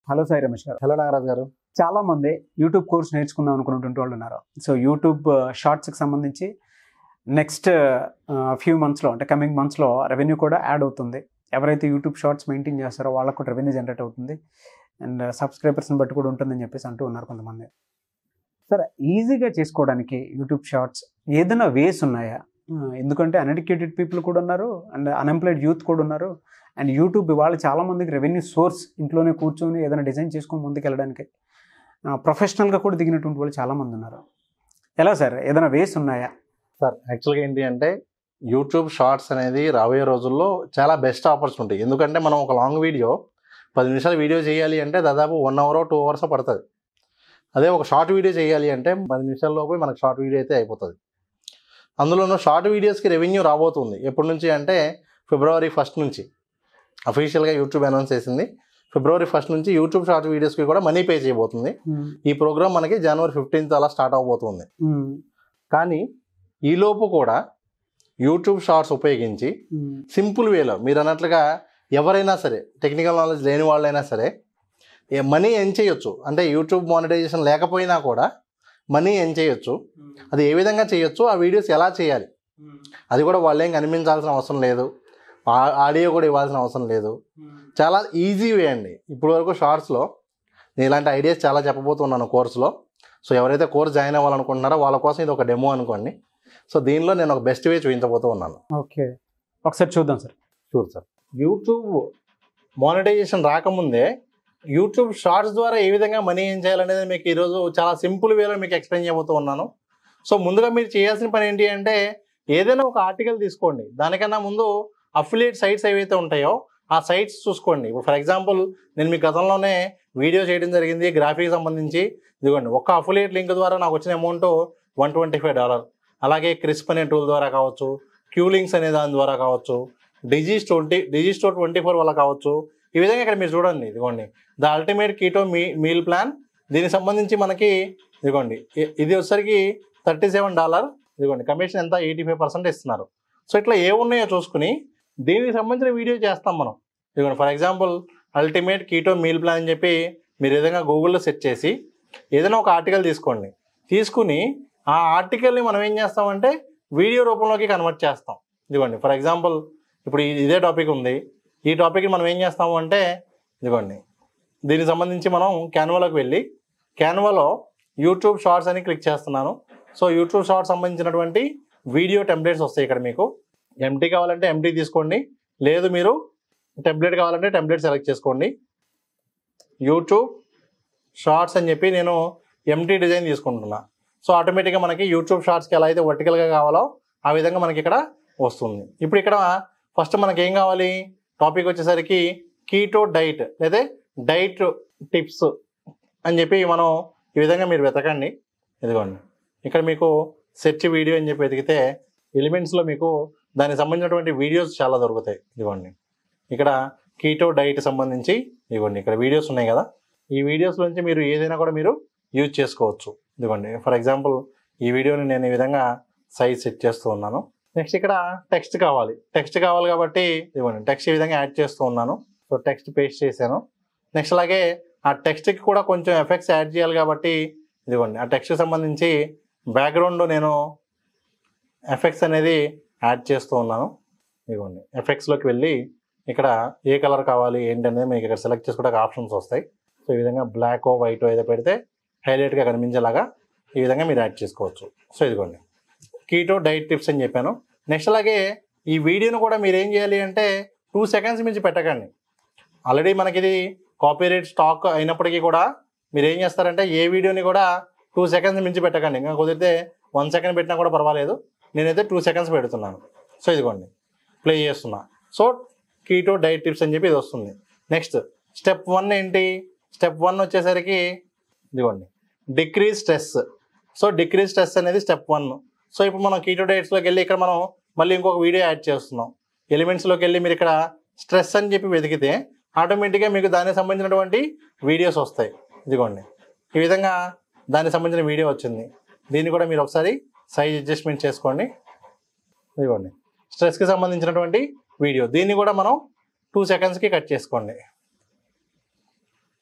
Hello Sai Ramesh గారు. Hello Nagaraj గారు. చాలా మంది యూట్యూబ్ కోర్స్ నేర్చుకుందాం అనుకున్నటువంటి వాళ్ళు ఉన్నారు. సో యూట్యూబ్ షార్ట్స్కి సంబంధించి నెక్స్ట్ ఫ్యూ మంత్స్లో అంటే కమింగ్ మంత్స్లో రెవెన్యూ కూడా యాడ్ అవుతుంది. ఎవరైతే యూట్యూబ్ షార్ట్స్ మెయింటైన్ చేస్తారో వాళ్ళకు కూడా రెవెన్యూ జనరేట్ అవుతుంది అండ్ సబ్స్క్రైబర్స్ని బట్టి కూడా ఉంటుందని చెప్పేసి అంటూ ఉన్నారు కొంతమంది. సరే, ఈజీగా చేసుకోవడానికి యూట్యూబ్ షార్ట్స్ ఏదైనా వేస్ ఉన్నాయా? ఎందుకంటే అన్ఎడ్యుకేటెడ్ పీపుల్ కూడా ఉన్నారు అండ్ అన్ఎంప్లాయిడ్ యూత్ కూడా ఉన్నారు. అండ్ యూట్యూబ్ ఇవాళ చాలామందికి రెవెన్యూ సోర్స్, ఇంట్లోనే కూర్చొని ఏదైనా డిజైన్ చేసుకొని ముందుకు వెళ్ళడానికి ప్రొఫెషనల్గా కూడా దిగినటువంటి వాళ్ళు చాలామంది ఉన్నారు. ఎలా సార్, ఏదైనా వేస్ ఉన్నాయా? సార్, యాక్చువల్గా ఏంటి అంటే యూట్యూబ్ షార్ట్స్ అనేది రాబోయే రోజుల్లో చాలా బెస్ట్ ఆపర్చునిటీ. ఎందుకంటే మనం ఒక లాంగ్ వీడియో 10 నిమిషాలు వీడియో చేయాలి అంటే దాదాపు 1 hour 2 hours పడుతుంది. అదే ఒక షార్ట్ వీడియో చేయాలి అంటే 10 నిమిషాల్లోపు మనకు షార్ట్ వీడియో అయితే అయిపోతుంది. అందులోనూ షార్ట్ వీడియోస్కి రెవెన్యూ రాబోతుంది. ఎప్పటి నుంచి అంటే February 1st నుంచి అఫీషియల్గా యూట్యూబ్ అనౌన్స్ చేసింది. February 1st నుంచి యూట్యూబ్ షార్ట్ వీడియోస్కి కూడా మనీ పే చేయబోతుంది. ఈ ప్రోగ్రామ్ మనకి January 15th అలా స్టార్ట్ అవబోతుంది. కానీ ఈలోపు కూడా యూట్యూబ్ షార్ట్స్ ఉపయోగించి సింపుల్ వేలో మీరు అన్నట్లుగా ఎవరైనా సరే, టెక్నికల్ నాలెడ్జ్ లేని వాళ్ళైనా సరే మనీ ఎర్న్ చేయొచ్చు. అంటే యూట్యూబ్ మానిటైజేషన్ లేకపోయినా కూడా మనీ ఎర్న్ చేయొచ్చు. అది ఏ విధంగా చేయొచ్చు, ఆ వీడియోస్ ఎలా చేయాలి, అది కూడా వాళ్ళేం కనిపించాల్సిన అవసరం లేదు, ఆడియో కూడా ఇవ్వాల్సిన అవసరం లేదు. చాలా ఈజీ వే అండి. ఇప్పుడు వరకు షార్ట్స్లో నేను ఇలాంటి ఐడియాస్ చాలా చెప్పబోతున్నాను కోర్సులో. సో ఎవరైతే కోర్స్ జాయిన్ అవ్వాలనుకుంటున్నారో వాళ్ళ కోసం ఇది ఒక డెమో అనుకోండి. సో దీనిలో నేను ఒక బెస్ట్ వే చూపించబోతూ ఉన్నాను. ఓకే, ఒకసారి చూద్దాం sir. Sure sir. YouTube monetisation రాకముందే యూట్యూబ్ షార్ట్స్ ద్వారా ఏ విధంగా మనీ ఏం చేయాలనేది మీకు ఈరోజు చాలా సింపుల్ వేలో మీకు ఎక్స్ప్లెయిన్ చేయబోతూ ఉన్నాను. సో ముందుగా మీరు చేయాల్సిన పని ఏంటి అంటే ఏదైనా ఒక ఆర్టికల్ తీసుకోండి. దానికన్నా ముందు అఫిలియేట్ సైట్స్ ఏవైతే ఉంటాయో ఆ సైట్స్ చూసుకోండి. ఇప్పుడు ఫర్ ఎగ్జాంపుల్ నేను మీ గతంలోనే వీడియో చేయడం జరిగింది గ్రాఫిక్ సంబంధించి. ఇదిగోండి, ఒక అఫిలియేట్ లింక్ ద్వారా నాకు వచ్చిన అమౌంట్ $125. అలాగే క్రిస్ప్ అనే టూల్ ద్వారా కావచ్చు, క్యూలింక్స్ అనే దాని ద్వారా కావచ్చు, డిజిస్టోర్ 24 వల్ల కావచ్చు. ఈ విధంగా ఇక్కడ మీరు చూడండి, ఇదిగోండి the ultimate keto meal plan. దీనికి సంబంధించి మనకి ఇదిగోండి ఇది వచ్చేసరికి $37. ఇదిగోండి కమిషన్ ఎంత 85% ఇస్తున్నారు. సో ఇట్లా ఏ ఉన్నాయో చూసుకుని దీనికి సంబంధించిన వీడియో చేస్తాం మనం. ఇదిగోండి for example ultimate keto meal plan అని చెప్పి మీరు ఏదైనా గూగుల్లో సెర్చ్ చేసి ఏదైనా ఒక ఆర్టికల్ తీసుకోండి. తీసుకుని ఆ ఆర్టికల్ని మనం ఏం చేస్తామంటే వీడియో రూపంలోకి కన్వర్ట్ చేస్తాం. ఇదిగోండి ఫర్ ఎగ్జాంపుల్ ఇప్పుడు ఇదే టాపిక్ ఉంది. ఈ టాపిక్ని మనం ఏం చేస్తాము అంటే ఇదిగోండి దీనికి సంబంధించి మనం క్యాన్వాలోకి వెళ్ళి క్యాన్వాలో యూట్యూబ్ షార్ట్స్ అని క్లిక్ చేస్తున్నాను. సో యూట్యూబ్ షార్ట్స్ సంబంధించినటువంటి వీడియో టెంప్లెట్స్ వస్తాయి. ఇక్కడ మీకు ఎంటీ కావాలంటే ఎంటీ తీసుకోండి, లేదు మీరు టెంప్లెట్ కావాలంటే టెంప్లెట్ సెలెక్ట్ చేసుకోండి. యూట్యూబ్ షార్ట్స్ అని చెప్పి నేను ఎంటీ డిజైన్ తీసుకుంటున్నా. సో ఆటోమేటిక్గా మనకి యూట్యూబ్ షార్ట్స్కి ఎలా అయితే వర్టికల్గా కావాలో ఆ విధంగా మనకి ఇక్కడ వస్తుంది. ఇప్పుడు ఇక్కడ ఫస్ట్ మనకి ఏం కావాలి, టాపిక్ వచ్చేసరికి కీటో డైట్ లేదా డైట్ టిప్స్ అని చెప్పి మనం ఈ విధంగా మీరు వెతకండి. ఇదిగోండి ఇక్కడ మీకు సెర్చ్ వీడియో అని చెప్పి వెతికితే ఎలిమెంట్స్లో మీకు దానికి సంబంధించినటువంటి వీడియోస్ చాలా దొరుకుతాయి. ఇదిగోండి ఇక్కడ కీటో డైట్ సంబంధించి ఇదిగోండి ఇక్కడ వీడియోస్ ఉన్నాయి కదా, ఈ వీడియోస్ నుంచి మీరు ఏదైనా కూడా మీరు యూజ్ చేసుకోవచ్చు. ఇదిగోండి ఫర్ ఎగ్జాంపుల్ ఈ వీడియోని నేను ఈ విధంగా సైజ్ సెట్ చేస్తూ ఉన్నాను. నెక్స్ట్ ఇక్కడ టెక్స్ట్ కావాలి కాబట్టి ఇదిగోండి టెక్స్ట్ ఈ విధంగా యాడ్ చేస్తూ ఉన్నాను. సో టెక్స్ట్ పేస్ట్ చేశాను. నెక్స్ట్ అలాగే ఆ టెక్స్ట్కి కూడా కొంచెం ఎఫెక్ట్స్ యాడ్ చేయాలి కాబట్టి ఇదిగోండి ఆ టెక్స్ట్కి సంబంధించి బ్యాక్గ్రౌండ్ నేను ఎఫెక్ట్స్ అనేది యాడ్ చేస్తూ ఉన్నాను. ఇదిగోండి ఎఫెక్ట్స్లోకి వెళ్ళి ఇక్కడ ఏ కలర్ కావాలి ఏంటనేది మీకు ఇక్కడ సెలెక్ట్ చేసుకోవడానికి ఆప్షన్స్ వస్తాయి. సో ఈ విధంగా బ్లాక్ వైట్ ఏదో పెడితే హైలైట్గా కనిపించేలాగా ఈ విధంగా మీరు యాడ్ చేసుకోవచ్చు. సో ఇదిగోండి కీటో డైట్ టిప్స్ అని చెప్పాను. నెక్స్ట్ అలాగే ఈ వీడియోను కూడా మీరు ఏం చేయాలి అంటే 2 seconds మించి పెట్టకండి. ఆల్రెడీ మనకి ఇది కాపీరైట్ స్టాక్ అయినప్పటికీ కూడా మీరు ఏం చేస్తారంటే ఏ వీడియోని కూడా 2 seconds మించి పెట్టకండి. ఇంకా కుదిరితే 1 second పెట్టినా కూడా పర్వాలేదు. నేనైతే 2 seconds పెడుతున్నాను. సో ఇదిగోండి ప్లే చేస్తున్నా. సో కీటో డైట్ టిప్స్ అని చెప్పి ఇది వస్తుంది. నెక్స్ట్ స్టెప్ 1 ఏంటి, స్టెప్ 1 వచ్చేసరికి ఇదిగోండి decrease stress. So decrease stress అనేది స్టెప్ 1. సో ఇప్పుడు మనం కీటో డైట్స్లోకి వెళ్ళి ఇక్కడ మనం మళ్ళీ ఇంకొక వీడియో యాడ్ చేస్తున్నాం. ఎలిమెంట్స్లోకి వెళ్ళి మీరు ఇక్కడ స్ట్రెస్ అని చెప్పి వెతికితే ఆటోమేటిక్గా మీకు దానికి సంబంధించినటువంటి వీడియోస్ వస్తాయి. ఇదిగోండి ఈ విధంగా దానికి సంబంధించిన వీడియో వచ్చింది. దీన్ని కూడా మీరు ఒకసారి సైజ్ అడ్జస్ట్మెంట్ చేసుకోండి. ఇదిగోండి స్ట్రెస్కి సంబంధించినటువంటి వీడియో, దీన్ని కూడా మనం 2 secondsకి కట్ చేసుకోండి.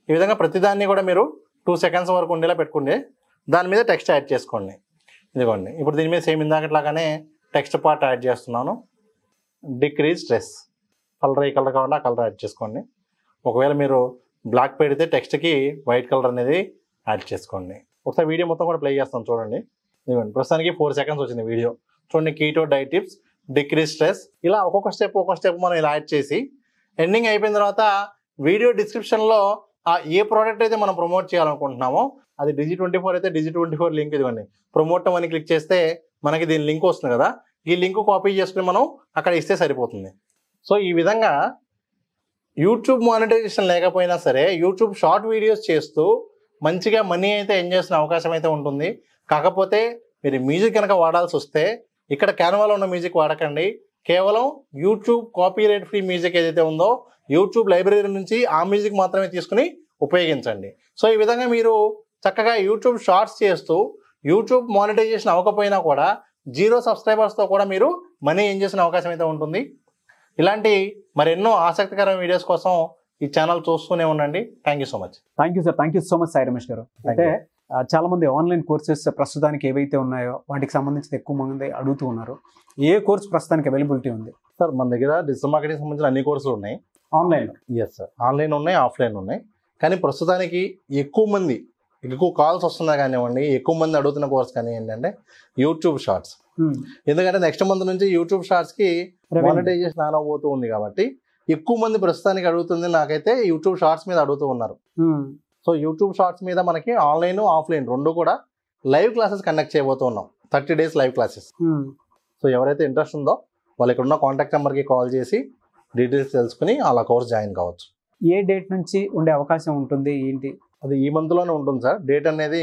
ఈ విధంగా ప్రతిదాన్ని కూడా మీరు 2 సెకండ్స్ వరకు ఉండేలా పెట్టుకోండి. దాని మీద టెక్స్ట్ యాడ్ చేసుకోండి. ఇదిగోండి, ఇప్పుడు దీని మీద సేమ్ ఇందాకట్లాగానే టెక్స్ట్ పార్ట్ యాడ్ చేస్తున్నాను. డిక్రీజ్ స్ట్రెస్, కలర్ ఏ కలర్ కావాలంటే ఆ కలర్ యాడ్ చేసుకోండి. ఒకవేళ మీరు బ్లాక్ పెడితే టెక్స్ట్కి వైట్ కలర్ అనేది యాడ్ చేసుకోండి. ఒకసారి వీడియో మొత్తం కూడా ప్లే చేస్తాను చూడండి. ఇదిగోండి, ప్రస్తుతానికి 4 సెకండ్స్ వచ్చింది వీడియో. చూడండి, keto diet tips, decrease stress, ఇలా ఒక్కొక్క స్టెప్ మనం ఇలా యాడ్ చేసి ఎండింగ్ అయిపోయిన తర్వాత వీడియో డిస్క్రిప్షన్లో ఏ ప్రోడక్ట్ అయితే మనం ప్రమోట్ చేయాలనుకుంటున్నామో అది Digi24 అయితే Digi24 లింక్ ఇదిగోండి, ప్రమోట్ అని క్లిక్ చేస్తే మనకి దీని లింక్ వస్తుంది కదా, ఈ లింక్ కాపీ చేసుకుని మనం అక్కడ ఇస్తే సరిపోతుంది. సో ఈ విధంగా యూట్యూబ్ మానిటైజేషన్ లేకపోయినా సరే యూట్యూబ్ షార్ట్ వీడియోస్ చేస్తూ మంచిగా మనీ అయితే ఎర్న్ చేసిన అవకాశం అయితే ఉంటుంది. కాకపోతే మీరు మ్యూజిక్ కనుక వాడాల్సి వస్తే ఇక్కడ క్యాన్వాలో ఉన్న మ్యూజిక్ వాడకండి. కేవలం యూట్యూబ్ కాపీరైట్ ఫ్రీ మ్యూజిక్ ఏదైతే ఉందో యూట్యూబ్ లైబ్రరీ నుంచి ఆ మ్యూజిక్ మాత్రమే తీసుకుని ఉపయోగించండి. సో ఈ విధంగా మీరు చక్కగా యూట్యూబ్ షార్ట్స్ చేస్తూ యూట్యూబ్ మానిటైజేషన్ అవ్వకపోయినా కూడా 0 సబ్స్క్రైబర్స్తో కూడా మీరు మనీ ఎర్న్ చేసిన అవకాశం అయితే ఉంటుంది. ఇలాంటి మరెన్నో ఆసక్తికరమైన వీడియోస్ కోసం ఈ ఛానల్ చూస్తూనే ఉండండి. Thank you so much. Thank you sir, thank you so much Sai Ramesh గారు. అయితే చాలా మంది ఆన్లైన్ కోర్సెస్ ప్రస్తుతానికి ఏవైతే ఉన్నాయో వాటికి సంబంధించి ఎక్కువ మంది అడుగుతూ ఉన్నారు. ఏ కోర్స్ ప్రస్తుతానికి అవైలబిలిటీ ఉంది సార్? మన దగ్గర డిజిటల్ మార్కెటింగ్ సంబంధించిన అన్ని కోర్సులు ఉన్నాయి. ఆన్లైన్? ఎస్ సార్, ఆన్లైన్ ఉన్నాయి, ఆఫ్లైన్ ఉన్నాయి. కానీ ప్రస్తుతానికి ఎక్కువ కాల్స్ వస్తున్నాయి కానివ్వండి, ఎక్కువ మంది అడుగుతున్న కోర్స్ కానీ ఏంటంటే యూట్యూబ్ షార్ట్స్. ఎందుకంటే నెక్స్ట్ మంత్ నుంచి యూట్యూబ్ షార్ట్స్కి మానిటైజేషన్ ఆన్ అవబోతూ ఉంది కాబట్టి ఎక్కువ మంది ప్రస్తుతానికి అడుగుతుంది. నాకైతే యూట్యూబ్ షార్ట్స్ మీద అడుగుతూ ఉన్నారు. సో యూట్యూబ్ షార్ట్స్ మీద మనకి ఆన్లైన్ ఆఫ్లైన్ రెండు కూడా లైవ్ క్లాసెస్ కండక్ట్ చేయబోతూ ఉన్నాం. 30 days లైవ్ క్లాసెస్. సో ఎవరైతే ఇంట్రెస్ట్ ఉందో వాళ్ళు ఇక్కడ ఉన్న కాంటాక్ట్ నెంబర్కి కాల్ చేసి డీటెయిల్స్ తెలుసుకుని అలా కోర్స్ జాయిన్ కావచ్చు. ఏ డేట్ నుంచి ఉండే అవకాశం ఉంటుంది ఏంటి? అది ఈ మంత్లోనే ఉంటుంది సార్. డేట్ అనేది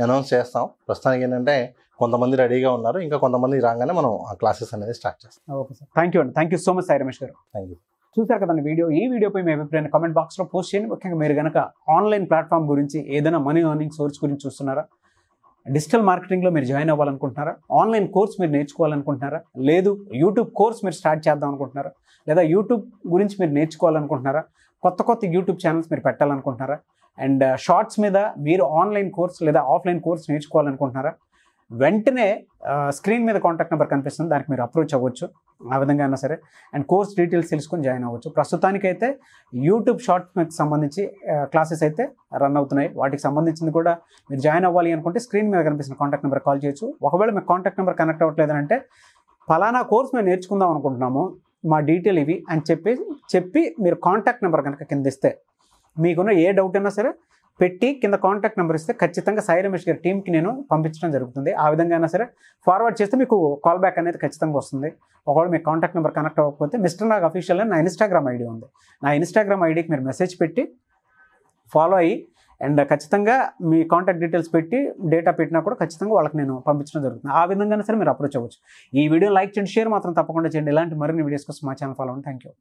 అనౌన్స్ చేస్తాం. ప్రస్తుతానికి ఏంటంటే కొంతమంది రెడీగా ఉన్నారు, ఇంకా కొంతమంది రాగానే మనం ఆ క్లాసెస్ అనేది స్టార్ట్ చేస్తాం. ఓకే సార్, థ్యాంక్ యూ అండి. Thank you so much Sai Ramesh గారు. Thank you. చూసారు కదండి వీడియో. ఈ వీడియోపై మీ అభిప్రాయాన్ని కామెంట్ బాక్స్లో పోస్ట్ చేయండి. ముఖ్యంగా మీరు కనుక ఆన్లైన్ ప్లాట్ఫామ్ గురించి ఏదైనా మనీ ఎర్నింగ్ సోర్స్ గురించి చూస్తున్నారా, డిజిటల్ మార్కెటింగ్లో మీరు జాయిన్ అవ్వాలనుకుంటున్నారా, ఆన్లైన్ కోర్స్ మీరు నేర్చుకోవాలనుకుంటున్నారా, లేదు యూట్యూబ్ కోర్స్ మీరు స్టార్ట్ చేద్దాం అనుకుంటున్నారా, లేదా యూట్యూబ్ గురించి మీరు నేర్చుకోవాలనుకుంటున్నారా, కొత్త యూట్యూబ్ ఛానల్స్ మీరు పెట్టాలనుకుంటున్నారా, అండ్ షార్ట్స్ మీద మీరు ఆన్లైన్ కోర్స్ లేదా ఆఫ్లైన్ కోర్స్ నేర్చుకోవాలనుకుంటున్నారా, వెంటనే స్క్రీన్ మీద కాంటాక్ట్ నెంబర్ కనిపిస్తుంది, దానికి మీరు అప్రోచ్ అవ్వచ్చు. ఆ విధంగా అయినా సరే అండ్ కోర్స్ డీటెయిల్స్ తెలుసుకొని జాయిన్ అవ్వచ్చు. ప్రస్తుతానికైతే యూట్యూబ్ షార్ట్స్కి సంబంధించి క్లాసెస్ అయితే రన్ అవుతున్నాయి. వాటికి సంబంధించింది కూడా మీరు జాయిన్ అవ్వాలి అనుకుంటే స్క్రీన్ మీద కనిపిస్తున్న కాంటాక్ట్ నెంబర్ కాల్ చేయొచ్చు. ఒకవేళ మీకు కాంటాక్ట్ నెంబర్ కనెక్ట్ అవ్వట్లేదంటే ఫలానా కోర్స్ మేము నేర్చుకుందాం అనుకుంటున్నాము, మా డీటెయిల్ ఇవి అని చెప్పి మీరు కాంటాక్ట్ నెంబర్ కనుక కింద ఇస్తే మీకున్న ఏ డౌట్ అయినా సరే పెట్టి కింద కాంటాక్ట్ నెంబర్ ఇస్తే ఖచ్చితంగా సాయి రమేష్ గారి టీంకి నేను పంపించడం జరుగుతుంది. ఆ విధంగా అయినా సరే ఫార్వర్డ్ చేస్తే మీకు కాల్ బ్యాక్ అనేది ఖచ్చితంగా వస్తుంది. ఒకవేళ మీకు కాంటాక్ట్ నెంబర్ కనెక్ట్ అవ్వకపోతే మిస్టర్ నాగ్ అఫీషియల్ అని నా ఇన్స్టాగ్రామ్ ఐడి ఉంది. నా ఇన్స్టాగ్రామ్ ఐడికి మీరు మెసేజ్ పెట్టి ఫాలో అయ్యి అండ్ ఖచ్చితంగా మీ కాంటాక్ట్ డీటెయిల్స్ పెట్టి డేటా పెట్టినా కూడా ఖచ్చితంగా వాళ్ళకి నేను పంపించడం జరుగుతుంది. ఆ విధంగా సరే మీరు అప్రోచ్ అవ్వచ్చు. ఈ వీడియో లైక్ చేయండి, షేర్ మాత్రం తప్పకుండా చేయండి. ఇలాంటి మరిన్ని వీడియోస్ కోసం మా ఛానల్ ఫాలో అవ్వండి. Thank you.